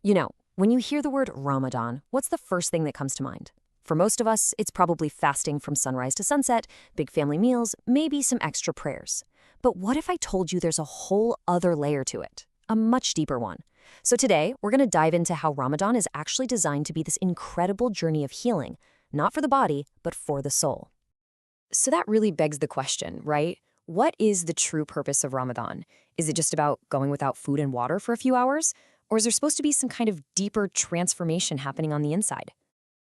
When you hear the word Ramadan, what's the first thing that comes to mind? For most of us, it's probably fasting from sunrise to sunset, big family meals, maybe some extra prayers. But what if I told you there's a whole other layer to it? A much deeper one. So today, we're going to dive into how Ramadan is actually designed to be this incredible journey of healing, not for the body, but for the soul. So that really begs the question, right? What is the true purpose of Ramadan? Is it just about going without food and water for a few hours? Or is there supposed to be some kind of deeper transformation happening on the inside?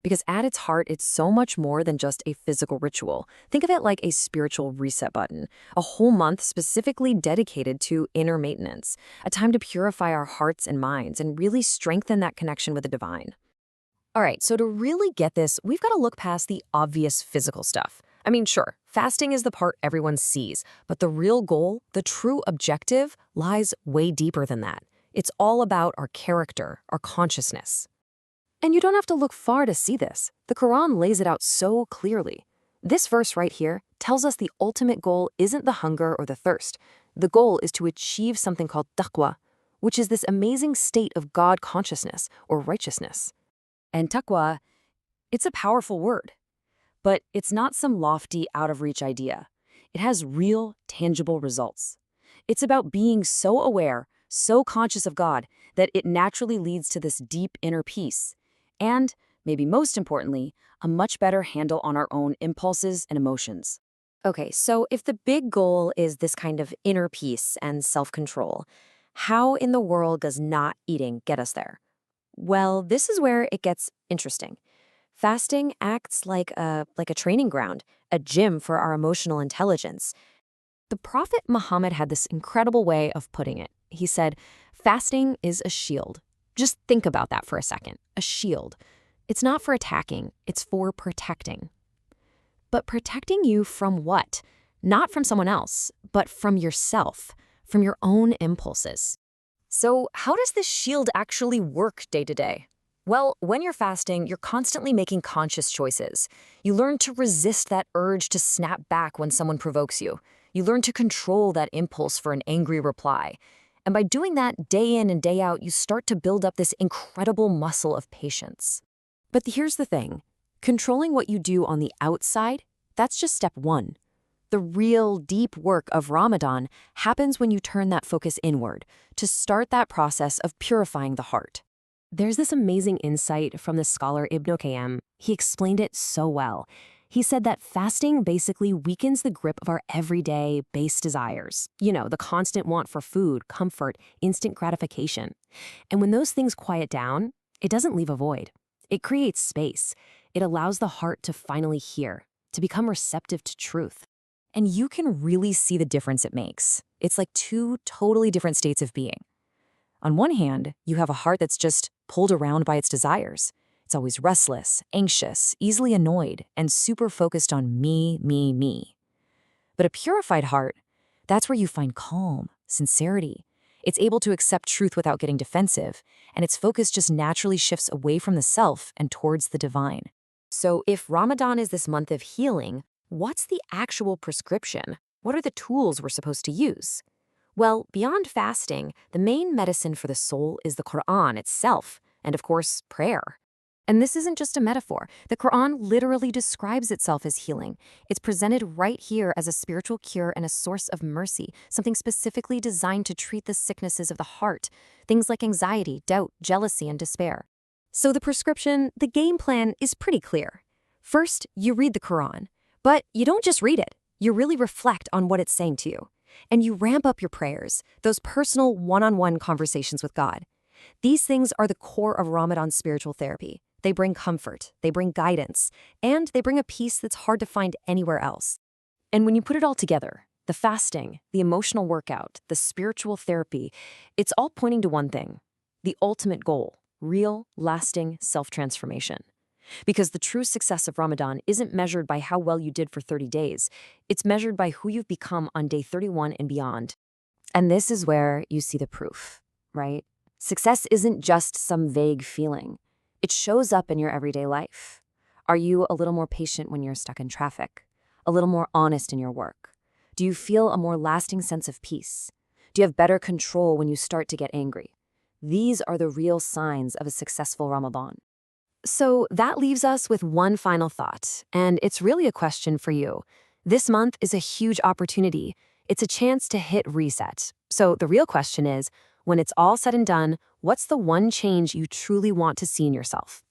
Because at its heart, it's so much more than just a physical ritual. Think of it like a spiritual reset button, a whole month specifically dedicated to inner maintenance, a time to purify our hearts and minds and really strengthen that connection with the divine. All right, so to really get this, we've got to look past the obvious physical stuff. I mean, sure, fasting is the part everyone sees, but the real goal, the true objective, lies way deeper than that. It's all about our character, our consciousness. And you don't have to look far to see this. The Quran lays it out so clearly. This verse right here tells us the ultimate goal isn't the hunger or the thirst. The goal is to achieve something called taqwa, which is this amazing state of God consciousness or righteousness. And taqwa, it's a powerful word, but it's not some lofty, out-of-reach idea. It has real, tangible results. It's about being so aware, so conscious of God, that it naturally leads to this deep inner peace. And, maybe most importantly, a much better handle on our own impulses and emotions. Okay, so if the big goal is this kind of inner peace and self-control, how in the world does not eating get us there? Well, this is where it gets interesting. Fasting acts like a training ground, a gym for our emotional intelligence. The Prophet Muhammad had this incredible way of putting it. He said, fasting is a shield. Just think about that for a second. A shield. It's not for attacking, it's for protecting. But protecting you from what? Not from someone else, but from yourself, from your own impulses. So how does this shield actually work day to day? Well, when you're fasting, you're constantly making conscious choices. You learn to resist that urge to snap back when someone provokes you. You learn to control that impulse for an angry reply. And by doing that day in and day out, you start to build up this incredible muscle of patience. But here's the thing. Controlling what you do on the outside, that's just step one. The real deep work of Ramadan happens when you turn that focus inward to start that process of purifying the heart. There's this amazing insight from the scholar Ibn Qayyim. He explained it so well. He said that fasting basically weakens the grip of our everyday base desires. The constant want for food, comfort, instant gratification. And when those things quiet down, it doesn't leave a void. It creates space. It allows the heart to finally hear, to become receptive to truth. And you can really see the difference it makes. It's like two totally different states of being. On one hand, you have a heart that's just pulled around by its desires. It's always restless, anxious, easily annoyed, and super focused on me, me, me. But a purified heart, that's where you find calm, sincerity. It's able to accept truth without getting defensive, and its focus just naturally shifts away from the self and towards the divine. So if Ramadan is this month of healing, what's the actual prescription? What are the tools we're supposed to use? Well, beyond fasting, the main medicine for the soul is the Quran itself, and of course, prayer. And this isn't just a metaphor. The Quran literally describes itself as healing. It's presented right here as a spiritual cure and a source of mercy, something specifically designed to treat the sicknesses of the heart, things like anxiety, doubt, jealousy, and despair. So the prescription, the game plan is pretty clear. First, you read the Quran, but you don't just read it. You really reflect on what it's saying to you. And you ramp up your prayers, those personal one-on-one conversations with God. These things are the core of Ramadan's spiritual therapy. They bring comfort, they bring guidance, and they bring a peace that's hard to find anywhere else. And when you put it all together, the fasting, the emotional workout, the spiritual therapy, it's all pointing to one thing, the ultimate goal, real, lasting self-transformation. Because the true success of Ramadan isn't measured by how well you did for 30 days. It's measured by who you've become on day 31 and beyond. And this is where you see the proof, right? Success isn't just some vague feeling. It shows up in your everyday life. Are you a little more patient when you're stuck in traffic? A little more honest in your work? Do you feel a more lasting sense of peace? Do you have better control when you start to get angry? These are the real signs of a successful Ramadan. So that leaves us with one final thought, and it's really a question for you. This month is a huge opportunity. It's a chance to hit reset. So the real question is, when it's all said and done, what's the one change you truly want to see in yourself?